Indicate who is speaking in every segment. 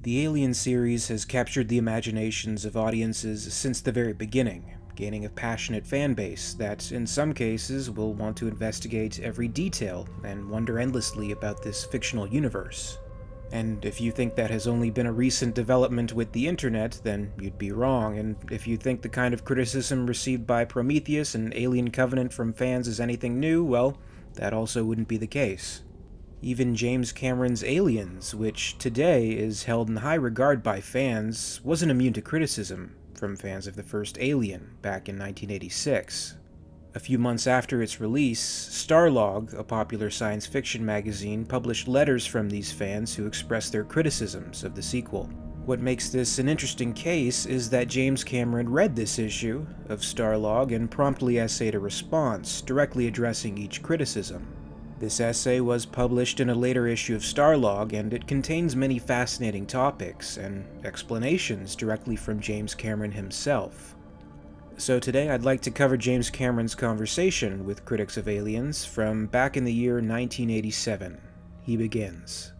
Speaker 1: The Alien series has captured the imaginations of audiences since the very beginning, gaining a passionate fan base that, in some cases, will want to investigate every detail and wonder endlessly about this fictional universe. And if you think that has only been a recent development with the internet, then you'd be wrong, and if you think the kind of criticism received by Prometheus and Alien Covenant from fans is anything new, well, that also wouldn't be the case. Even James Cameron's Aliens, which today is held in high regard by fans, wasn't immune to criticism from fans of the first Alien back in 1986. A few months after its release, Starlog, a popular science fiction magazine, published letters from these fans who expressed their criticisms of the sequel. What makes this an interesting case is that James Cameron read this issue of Starlog and promptly essayed a response, directly addressing each criticism. This essay was published in a later issue of Starlog, and it contains many fascinating topics and explanations directly from James Cameron himself. So today I'd like to cover James Cameron's conversation with critics of Aliens from back in the year 1987. He begins.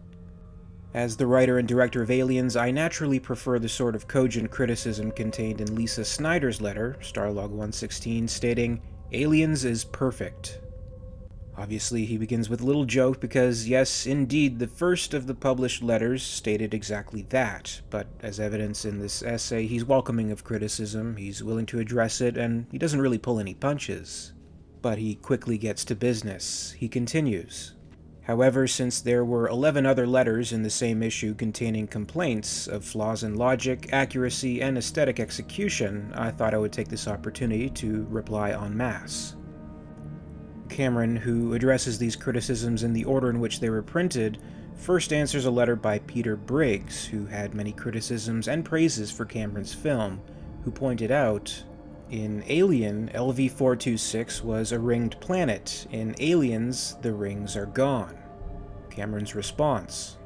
Speaker 1: As the writer and director of Aliens, I naturally prefer the sort of cogent criticism contained in Lisa Snyder's letter, Starlog 116, stating, "Aliens is perfect." Obviously, he begins with a little joke because, yes, indeed, the first of the published letters stated exactly that, but as evidence in this essay, he's welcoming of criticism, he's willing to address it, and he doesn't really pull any punches. But he quickly gets to business. He continues. However, since there were 11 other letters in the same issue containing complaints of flaws in logic, accuracy, and aesthetic execution, I thought I would take this opportunity to reply en masse. Cameron, who addresses these criticisms in the order in which they were printed, first answers a letter by Peter Briggs, who had many criticisms and praises for Cameron's film, who pointed out, in Alien, LV-426 was a ringed planet. In Aliens, the rings are gone. Cameron's response.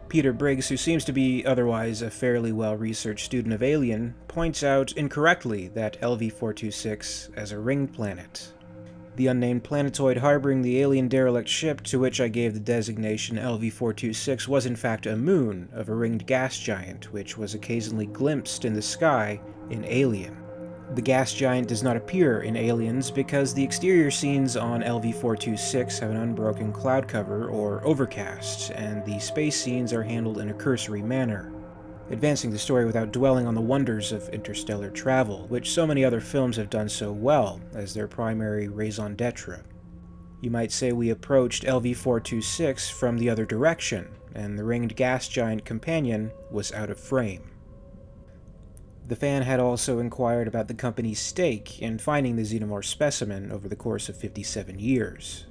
Speaker 1: Peter Briggs, who seems to be otherwise a fairly well-researched student of Alien, points out incorrectly that LV-426 as a ringed planet. The unnamed planetoid harboring the alien derelict ship to which I gave the designation LV-426 was in fact a moon of a ringed gas giant, which was occasionally glimpsed in the sky in Alien. The gas giant does not appear in Aliens because the exterior scenes on LV-426 have an unbroken cloud cover or overcast, and the space scenes are handled in a cursory manner, advancing the story without dwelling on the wonders of interstellar travel, which so many other films have done so well as their primary raison d'etre. You might say we approached LV-426 from the other direction, and the ringed gas giant companion was out of frame. The fan had also inquired about the company's stake in finding the xenomorph specimen over the course of 57 years.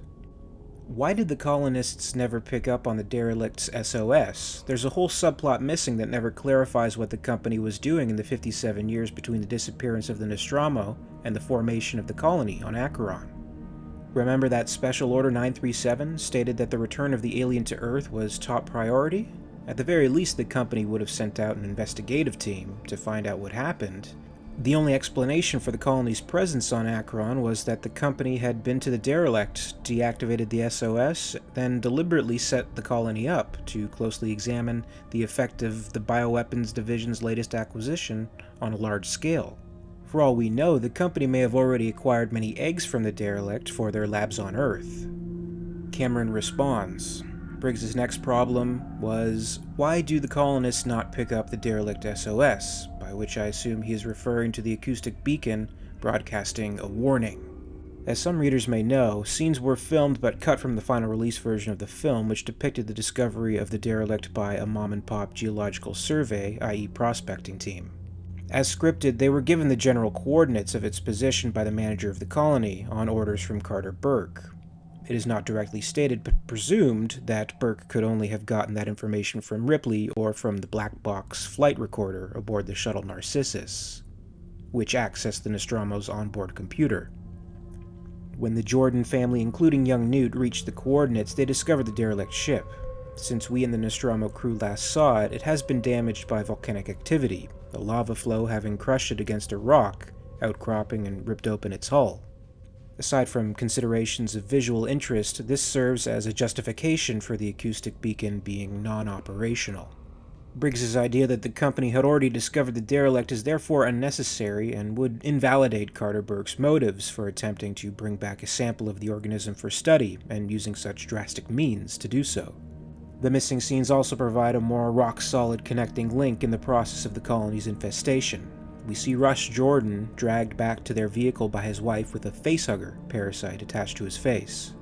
Speaker 1: Why did the colonists never pick up on the derelict's SOS? There's a whole subplot missing that never clarifies what the company was doing in the 57 years between the disappearance of the Nostromo and the formation of the colony on Acheron. Remember that Special Order 937 stated that the return of the alien to Earth was top priority? At the very least, the company would have sent out an investigative team to find out what happened. The only explanation for the colony's presence on Acheron was that the company had been to the derelict, deactivated the SOS, then deliberately set the colony up to closely examine the effect of the Bioweapons Division's latest acquisition on a large scale. For all we know, the company may have already acquired many eggs from the derelict for their labs on Earth. Cameron responds. Briggs's next problem was, why do the colonists not pick up the derelict SOS, by which I assume he is referring to the acoustic beacon broadcasting a warning. As some readers may know, scenes were filmed but cut from the final release version of the film, which depicted the discovery of the derelict by a mom-and-pop geological survey, i.e. prospecting team. As scripted, they were given the general coordinates of its position by the manager of the colony, on orders from Carter Burke. It is not directly stated, but presumed that Burke could only have gotten that information from Ripley or from the black box flight recorder aboard the shuttle Narcissus, which accessed the Nostromo's onboard computer. When the Jordan family, including young Newt, reached the coordinates, they discovered the derelict ship. Since we and the Nostromo crew last saw it, it has been damaged by volcanic activity, the lava flow having crushed it against a rock, outcropping and ripped open its hull. Aside from considerations of visual interest, this serves as a justification for the acoustic beacon being non-operational. Briggs's idea that the company had already discovered the derelict is therefore unnecessary and would invalidate Carter Burke's motives for attempting to bring back a sample of the organism for study and using such drastic means to do so. The missing scenes also provide a more rock-solid connecting link in the process of the colony's infestation. We see Russ Jordan dragged back to their vehicle by his wife with a facehugger parasite attached to his face.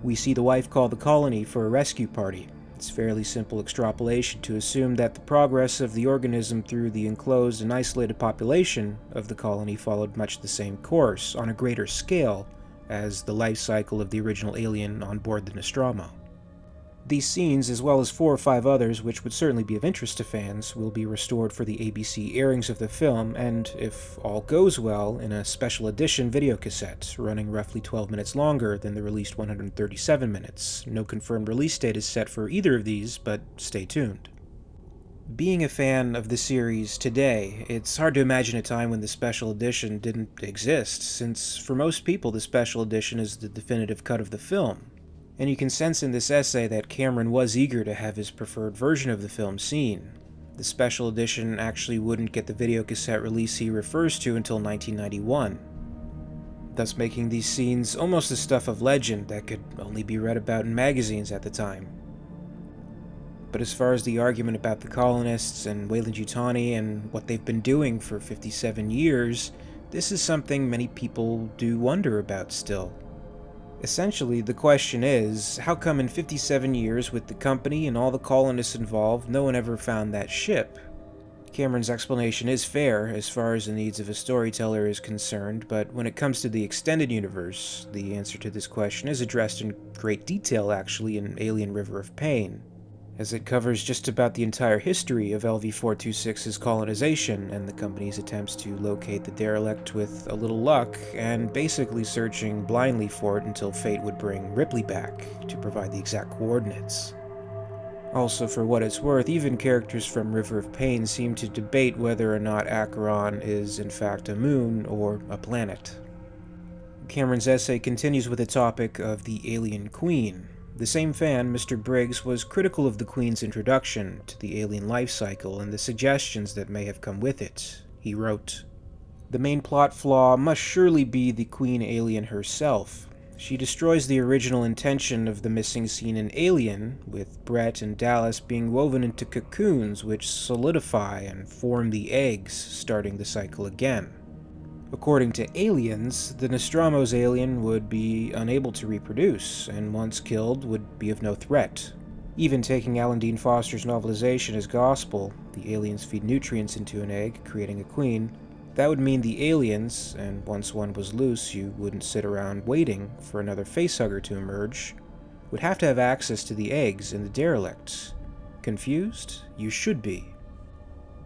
Speaker 1: We see the wife call the colony for a rescue party. It's fairly simple extrapolation to assume that the progress of the organism through the enclosed and isolated population of the colony followed much the same course, on a greater scale, as the life cycle of the original alien on board the Nostromo. These scenes, as well as 4 or 5 others which would certainly be of interest to fans, will be restored for the ABC airings of the film and, if all goes well, in a special edition videocassette, running roughly 12 minutes longer than the released 137 minutes. No confirmed release date is set for either of these, but stay tuned. Being a fan of the series today, it's hard to imagine a time when the special edition didn't exist, since for most people the special edition is the definitive cut of the film. And you can sense in this essay that Cameron was eager to have his preferred version of the film seen. The special edition actually wouldn't get the videocassette release he refers to until 1991, thus making these scenes almost the stuff of legend that could only be read about in magazines at the time. But as far as the argument about the colonists and Weyland-Yutani and what they've been doing for 57 years, this is something many people do wonder about still. Essentially, the question is, how come in 57 years with the company and all the colonists involved, no one ever found that ship? Cameron's explanation is fair as far as the needs of a storyteller is concerned, but when it comes to the extended universe, the answer to this question is addressed in great detail actually in Alien River of Pain, as it covers just about the entire history of LV-426's colonization and the company's attempts to locate the derelict with a little luck, and basically searching blindly for it until fate would bring Ripley back to provide the exact coordinates. Also, for what it's worth, even characters from River of Pain seem to debate whether or not Acheron is in fact a moon or a planet. Cameron's essay continues with the topic of the alien queen. The same fan, Mr. Briggs, was critical of the Queen's introduction to the alien life cycle and the suggestions that may have come with it. He wrote, "The main plot flaw must surely be the Queen alien herself. She destroys the original intention of the missing scene in Alien, with Brett and Dallas being woven into cocoons which solidify and form the eggs, starting the cycle again. According to Aliens, the Nostromo's alien would be unable to reproduce, and once killed would be of no threat. Even taking Alan Dean Foster's novelization as gospel, the aliens feed nutrients into an egg, creating a queen. That would mean the aliens, and once one was loose you wouldn't sit around waiting for another facehugger to emerge, would have to have access to the eggs in the derelict. Confused? You should be."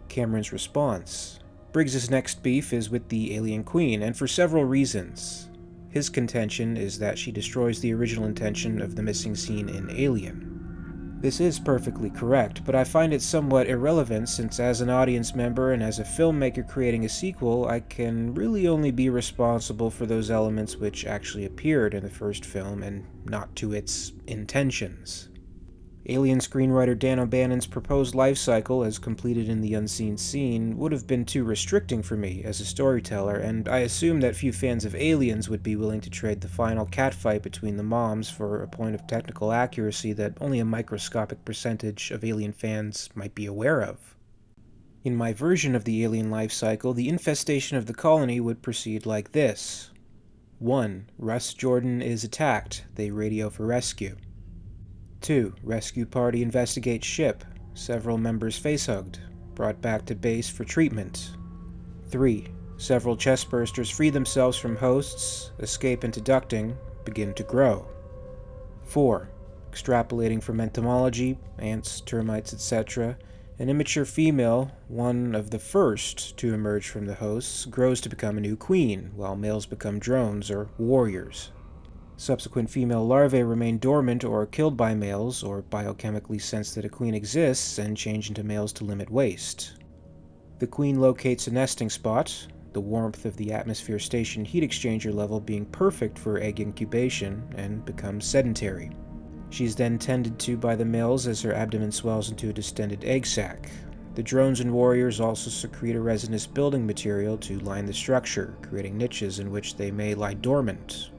Speaker 1: Cameron's response: Briggs's next beef is with the alien queen, and for several reasons. His contention is that she destroys the original intention of the missing scene in Alien. This is perfectly correct, but I find it somewhat irrelevant since as an audience member and as a filmmaker creating a sequel, I can really only be responsible for those elements which actually appeared in the first film and not to its intentions. Alien screenwriter Dan O'Bannon's proposed life cycle, as completed in the unseen scene, would have been too restricting for me as a storyteller, and I assume that few fans of Aliens would be willing to trade the final catfight between the moms for a point of technical accuracy that only a microscopic percentage of Alien fans might be aware of. In my version of the Alien life cycle, the infestation of the colony would proceed like this. 1. Russ Jordan is attacked. They radio for rescue. 2. Rescue party investigates ship. Several members facehugged. Brought back to base for treatment. 3. Several CHESTBURSTERS free themselves from hosts, escape into ducting, begin to grow. 4. Extrapolating from entomology, ants, termites, etc., an immature female, one of the first to emerge from the hosts, grows to become a new queen, while males become drones or warriors. Subsequent female larvae remain dormant or are killed by males, or biochemically sense that a queen exists and change into males to limit waste. The queen locates a nesting spot, the warmth of the atmosphere station heat exchanger level being perfect for egg incubation, and becomes sedentary. She is then tended to by the males as her abdomen swells into a distended egg sac. The drones and warriors also secrete a resinous building material to line the structure, creating niches in which they may lie dormant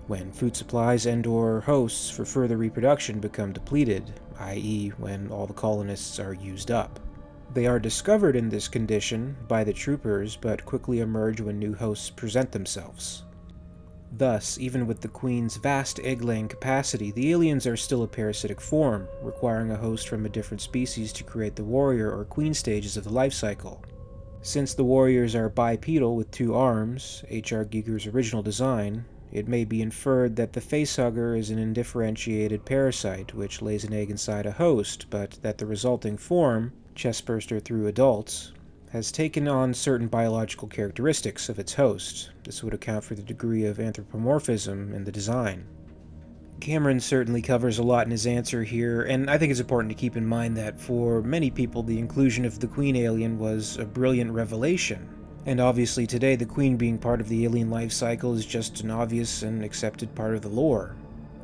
Speaker 1: when food supplies and/or hosts for further reproduction become depleted, i.e. when all the colonists are used up. They are discovered in this condition by the troopers, but quickly emerge when new hosts present themselves. Thus, even with the queen's vast egg-laying capacity, the aliens are still a parasitic form, requiring a host from a different species to create the warrior or queen stages of the life cycle. Since the warriors are bipedal with 2 arms, H.R. Giger's original design, it may be inferred that the facehugger is an undifferentiated parasite which lays an egg inside a host, but that the resulting form, chestburster through adults, has taken on certain biological characteristics of its host. This would account for the degree of anthropomorphism in the design. Cameron certainly covers a lot in his answer here, and I think it's important to keep in mind that for many people the inclusion of the queen alien was a brilliant revelation. And obviously today the queen being part of the alien life cycle is just an obvious and accepted part of the lore.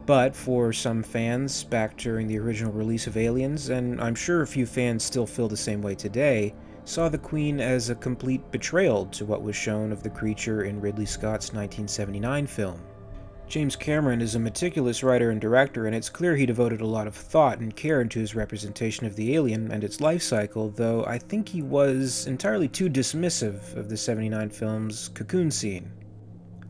Speaker 1: But for some fans back during the original release of Aliens, and I'm sure a few fans still feel the same way today, saw the queen as a complete betrayal to what was shown of the creature in Ridley Scott's 1979 film. James Cameron is a meticulous writer and director, and it's clear he devoted a lot of thought and care into his representation of the alien and its life cycle, though I think he was entirely too dismissive of the 79 film's cocoon scene.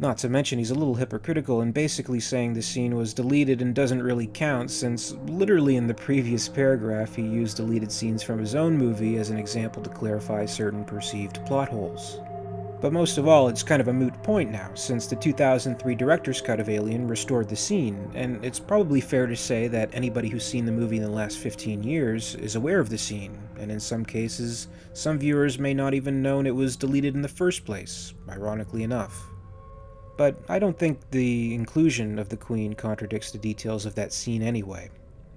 Speaker 1: Not to mention he's a little hypocritical in basically saying the scene was deleted and doesn't really count, since literally in the previous paragraph he used deleted scenes from his own movie as an example to clarify certain perceived plot holes. But most of all, it's kind of a moot point now, since the 2003 director's cut of Alien restored the scene, and it's probably fair to say that anybody who's seen the movie in the last 15 years is aware of the scene, and in some cases, some viewers may not even known it was deleted in the first place, ironically enough. But I don't think the inclusion of the queen contradicts the details of that scene anyway.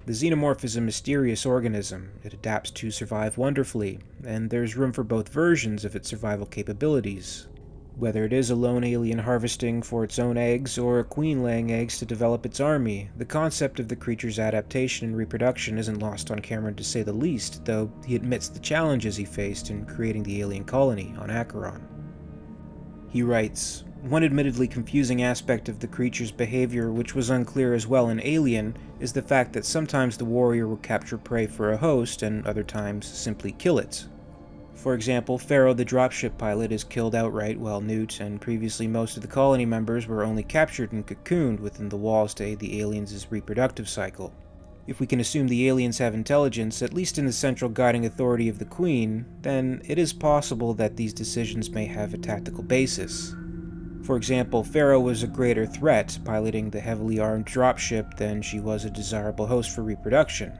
Speaker 1: The xenomorph is a mysterious organism. It adapts to survive wonderfully, and there's room for both versions of its survival capabilities. Whether it is a lone alien harvesting for its own eggs, or a queen laying eggs to develop its army, the concept of the creature's adaptation and reproduction isn't lost on Cameron to say the least, though he admits the challenges he faced in creating the alien colony on Acheron. He writes, "One admittedly confusing aspect of the creature's behavior, which was unclear as well in Alien, is the fact that sometimes the warrior will capture prey for a host, and other times simply kill it. For example, Pharaoh the dropship pilot is killed outright, while Newt and previously most of the colony members were only captured and cocooned within the walls to aid the aliens' reproductive cycle. If we can assume the aliens have intelligence, at least in the central guiding authority of the Queen, then it is possible that these decisions may have a tactical basis. For example, Pharaoh was a greater threat, piloting the heavily armed dropship, than she was a desirable host for reproduction.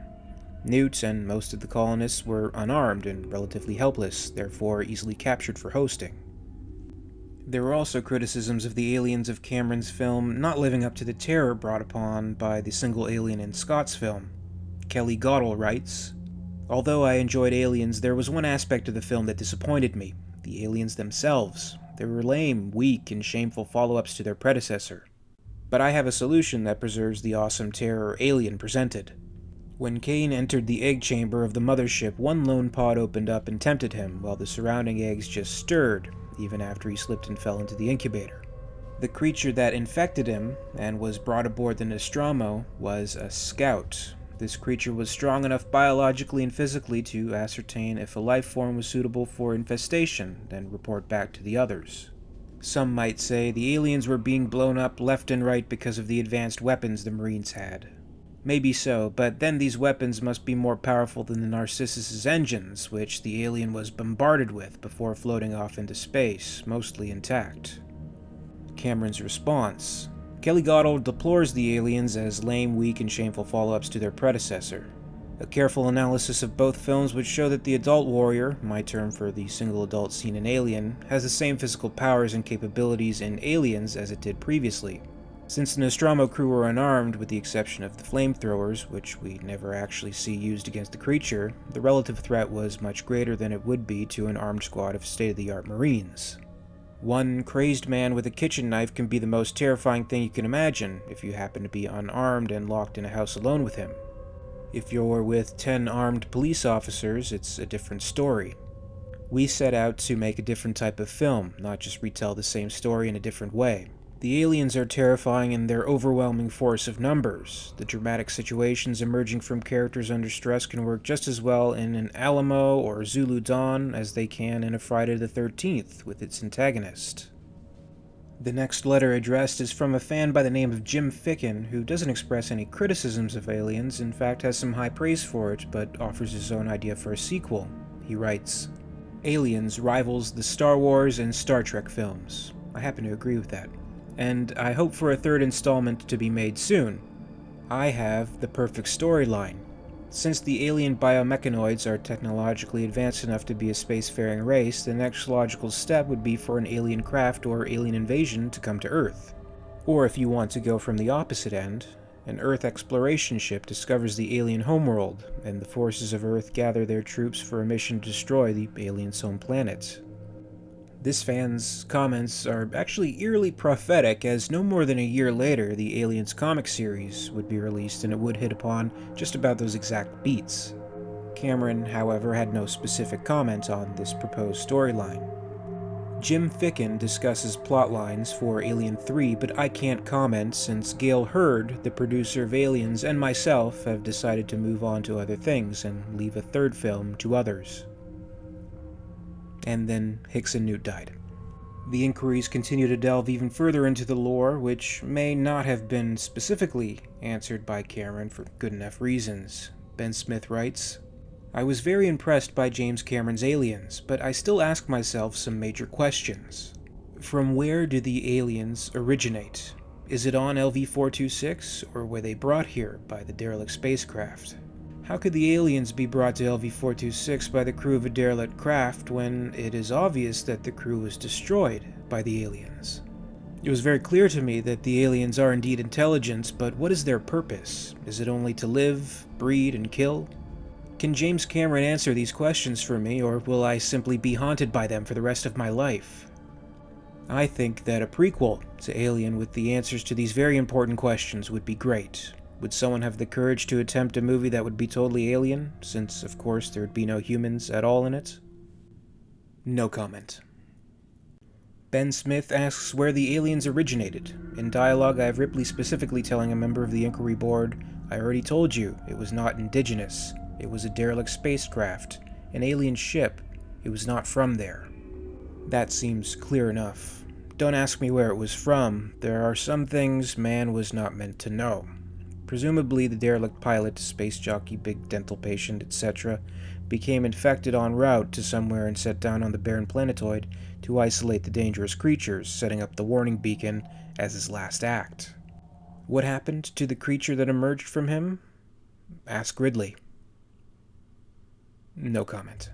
Speaker 1: Newt and most of the colonists were unarmed and relatively helpless, therefore easily captured for hosting." There were also criticisms of the aliens of Cameron's film not living up to the terror brought upon by the single alien in Scott's film. Kelly Goddell writes, "Although I enjoyed Aliens, there was one aspect of the film that disappointed me: the aliens themselves. They were lame, weak, and shameful follow-ups to their predecessor. But I have a solution that preserves the awesome terror Alien presented. When Kane entered the egg chamber of the mothership, one lone pod opened up and tempted him, while the surrounding eggs just stirred, even after he slipped and fell into the incubator. The creature that infected him, and was brought aboard the Nostromo, was a scout. This creature was strong enough biologically and physically to ascertain if a life form was suitable for infestation, then report back to the others. Some might say the aliens were being blown up left and right because of the advanced weapons the Marines had. Maybe so, but then these weapons must be more powerful than the Narcissus' engines, which the alien was bombarded with before floating off into space, mostly intact." Cameron's response: Kelly Goddell deplores the aliens as lame, weak, and shameful follow-ups to their predecessor. A careful analysis of both films would show that the adult warrior, my term for the single adult seen in Alien, has the same physical powers and capabilities in Aliens as it did previously. Since the Nostromo crew were unarmed, with the exception of the flamethrowers, which we never actually see used against the creature, the relative threat was much greater than it would be to an armed squad of state-of-the-art Marines. One crazed man with a kitchen knife can be the most terrifying thing you can imagine if you happen to be unarmed and locked in a house alone with him. If you're with 10 armed police officers, it's a different story. We set out to make a different type of film, not just retell the same story in a different way. The aliens are terrifying in their overwhelming force of numbers. The dramatic situations emerging from characters under stress can work just as well in an Alamo or Zulu Dawn as they can in a Friday the 13th with its antagonist. The next letter addressed is from a fan by the name of Jim Ficken, who doesn't express any criticisms of Aliens, in fact has some high praise for it, but offers his own idea for a sequel. He writes, "Aliens rivals the Star Wars and Star Trek films." I happen to agree with that. And I hope for a third installment to be made soon. I have the perfect storyline. Since the alien biomechanoids are technologically advanced enough to be a spacefaring race, the next logical step would be for an alien craft or alien invasion to come to Earth. Or if you want to go from the opposite end, an Earth exploration ship discovers the alien homeworld, and the forces of Earth gather their troops for a mission to destroy the alien's home planet. This fan's comments are actually eerily prophetic, as no more than a year later, the Aliens comic series would be released and it would hit upon just about those exact beats. Cameron, however, had no specific comment on this proposed storyline. Jim Ficken discusses plotlines for Alien 3, but I can't comment since Gail Hurd, the producer of Aliens, and myself have decided to move on to other things and leave a third film to others. And then Hicks and Newt died. The inquiries continue to delve even further into the lore, which may not have been specifically answered by Cameron for good enough reasons. Ben Smith writes, "I was very impressed by James Cameron's Aliens, but I still ask myself some major questions. From where do the aliens originate? Is it on LV-426, or were they brought here by the derelict spacecraft? How could the aliens be brought to LV-426 by the crew of a derelict craft when it is obvious that the crew was destroyed by the aliens? It was very clear to me that the aliens are indeed intelligent, but what is their purpose? Is it only to live, breed, and kill? Can James Cameron answer these questions for me, or will I simply be haunted by them for the rest of my life? I think that a prequel to Alien with the answers to these very important questions would be great. Would someone have the courage to attempt a movie that would be totally alien, since, of course, there would be no humans at all in it?" No comment. Ben Smith asks where the aliens originated. In dialogue, I have Ripley specifically telling a member of the Inquiry Board, "I already told you, it was not indigenous. It was a derelict spacecraft, an alien ship. It was not from there." That seems clear enough. Don't ask me where it was from. There are some things man was not meant to know. Presumably the derelict pilot, space jockey, big dental patient, etc., became infected en route to somewhere and set down on the barren planetoid to isolate the dangerous creatures, setting up the warning beacon as his last act. What happened to the creature that emerged from him? Ask Ridley. No comment.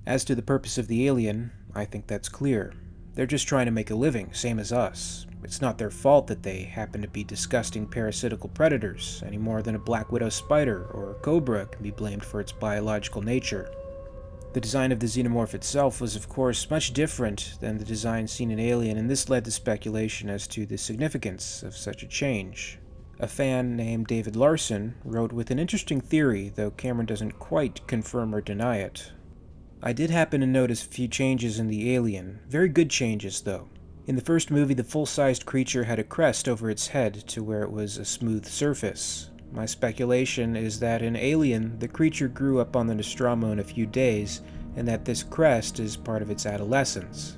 Speaker 1: As to the purpose of the alien, I think that's clear. They're just trying to make a living, same as us. It's not their fault that they happen to be disgusting parasitical predators, any more than a black widow spider or a cobra can be blamed for its biological nature. The design of the xenomorph itself was, of course, much different than the design seen in Alien, and this led to speculation as to the significance of such a change. A fan named David Larson wrote with an interesting theory, though Cameron doesn't quite confirm or deny it. I did happen to notice a few changes in the Alien, very good changes though. In the first movie, the full-sized creature had a crest over its head to where it was a smooth surface. My speculation is that in Alien, the creature grew up on the Nostromo in a few days, and that this crest is part of its adolescence.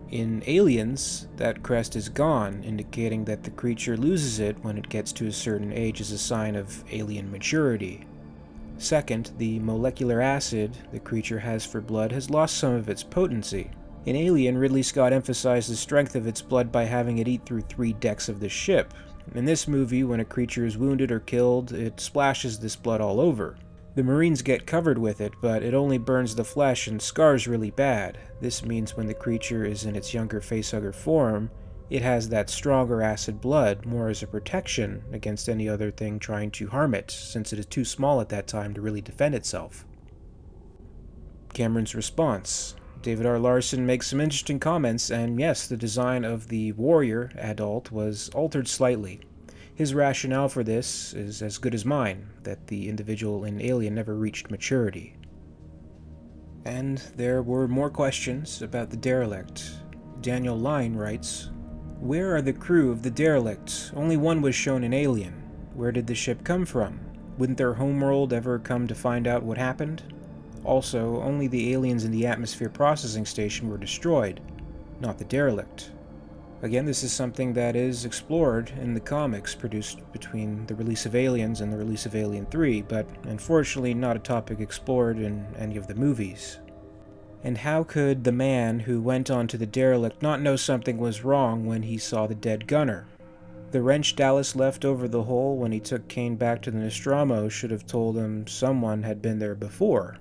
Speaker 1: In Aliens, that crest is gone, indicating that the creature loses it when it gets to a certain age as a sign of alien maturity. Second, the molecular acid the creature has for blood has lost some of its potency. In Alien, Ridley Scott emphasized the strength of its blood by having it eat through 3 decks of the ship. In this movie, when a creature is wounded or killed, it splashes this blood all over. The Marines get covered with it, but it only burns the flesh and scars really bad. This means when the creature is in its younger facehugger form, it has that stronger acid blood, more as a protection against any other thing trying to harm it, since it is too small at that time to really defend itself. Cameron's response. David R. Larson makes some interesting comments, and yes, the design of the warrior adult was altered slightly. His rationale for this is as good as mine, that the individual in Alien never reached maturity. And there were more questions about the derelict. Daniel Line writes, "Where are the crew of the derelict? Only one was shown in Alien. Where did the ship come from? Wouldn't their homeworld ever come to find out what happened? Also, only the aliens in the atmosphere processing station were destroyed, not the derelict." Again, this is something that is explored in the comics produced between the release of Aliens and the release of Alien 3, but unfortunately not a topic explored in any of the movies. And how could the man who went onto the derelict not know something was wrong when he saw the dead gunner? The wrench Dallas left over the hole when he took Kane back to the Nostromo should have told him someone had been there before.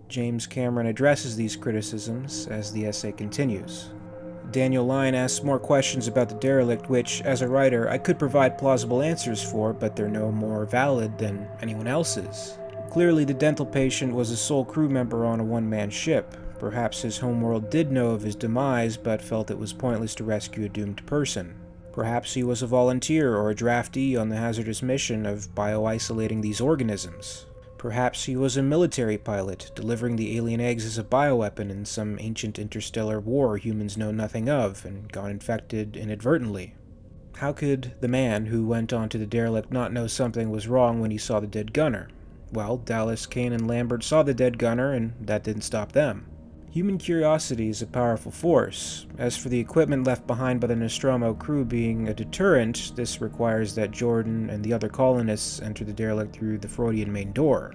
Speaker 1: James Cameron addresses these criticisms as the essay continues. Daniel Line asks more questions about the derelict which, as a writer, I could provide plausible answers for, but they're no more valid than anyone else's. Clearly, the dental patient was a sole crew member on a one-man ship. Perhaps his homeworld did know of his demise, but felt it was pointless to rescue a doomed person. Perhaps he was a volunteer or a draftee on the hazardous mission of bioisolating these organisms. Perhaps he was a military pilot, delivering the alien eggs as a bioweapon in some ancient interstellar war humans know nothing of, and got infected inadvertently. How could the man who went onto the derelict not know something was wrong when he saw the dead gunner? Well, Dallas, Kane, and Lambert saw the dead gunner, and that didn't stop them. Human curiosity is a powerful force. As for the equipment left behind by the Nostromo crew being a deterrent, this requires that Jordan and the other colonists enter the derelict through the Freudian main door.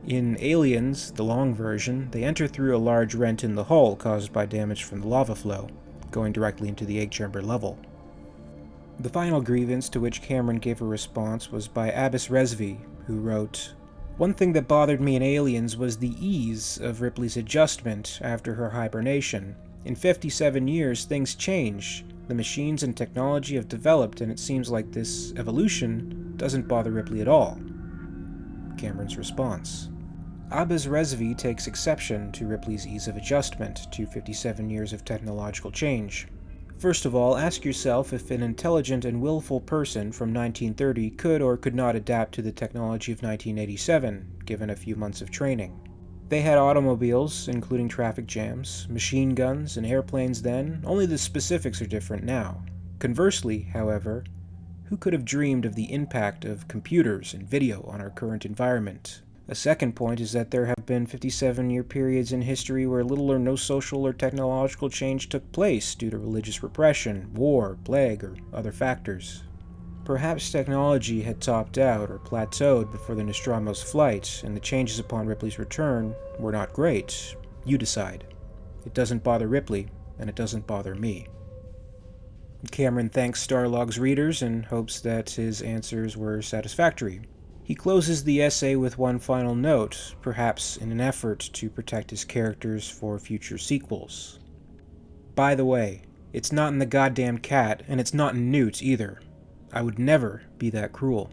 Speaker 1: In Aliens, the long version, they enter through a large rent in the hull caused by damage from the lava flow, going directly into the egg chamber level. The final grievance to which Cameron gave a response was by Abbas Resvi, who wrote, "One thing that bothered me in Aliens was the ease of Ripley's adjustment after her hibernation. In 57 years, things change. The machines and technology have developed, and it seems like this evolution doesn't bother Ripley at all." Cameron's response. Abbas Resvi takes exception to Ripley's ease of adjustment to 57 years of technological change. First of all, ask yourself if an intelligent and willful person from 1930 could or could not adapt to the technology of 1987, given a few months of training. They had automobiles, including traffic jams, machine guns, and airplanes then, only the specifics are different now. Conversely, however, who could have dreamed of the impact of computers and video on our current environment? A second point is that there have been 57-year periods in history where little or no social or technological change took place due to religious repression, war, plague, or other factors. Perhaps technology had topped out or plateaued before the Nostromo's flight, and the changes upon Ripley's return were not great. You decide. It doesn't bother Ripley, and it doesn't bother me. Cameron thanks Starlog's readers and hopes that his answers were satisfactory. He closes the essay with one final note, perhaps in an effort to protect his characters for future sequels. By the way, it's not in the goddamn cat, and it's not in Newt either. I would never be that cruel.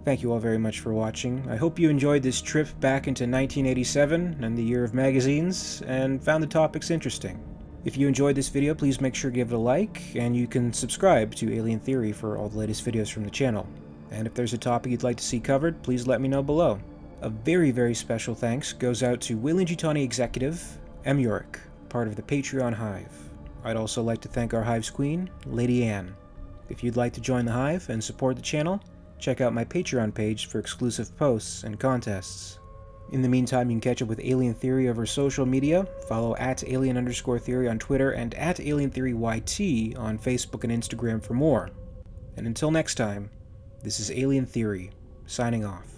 Speaker 1: Thank you all very much for watching. I hope you enjoyed this trip back into 1987 and the year of magazines, and found the topics interesting. If you enjoyed this video, please make sure to give it a like, and you can subscribe to Alien Theory for all the latest videos from the channel. And if there's a topic you'd like to see covered, please let me know below. A very, very special thanks goes out to Weyland-Yutani executive, EmYarUk, part of the Patreon Hive. I'd also like to thank our Hive's queen, Lady Anne. If you'd like to join the Hive and support the channel, check out my Patreon page for exclusive posts and contests. In the meantime, you can catch up with Alien Theory over social media. Follow @alien_theory on Twitter and @alientheoryYT on Facebook and Instagram for more. And until next time, this is Alien Theory, signing off.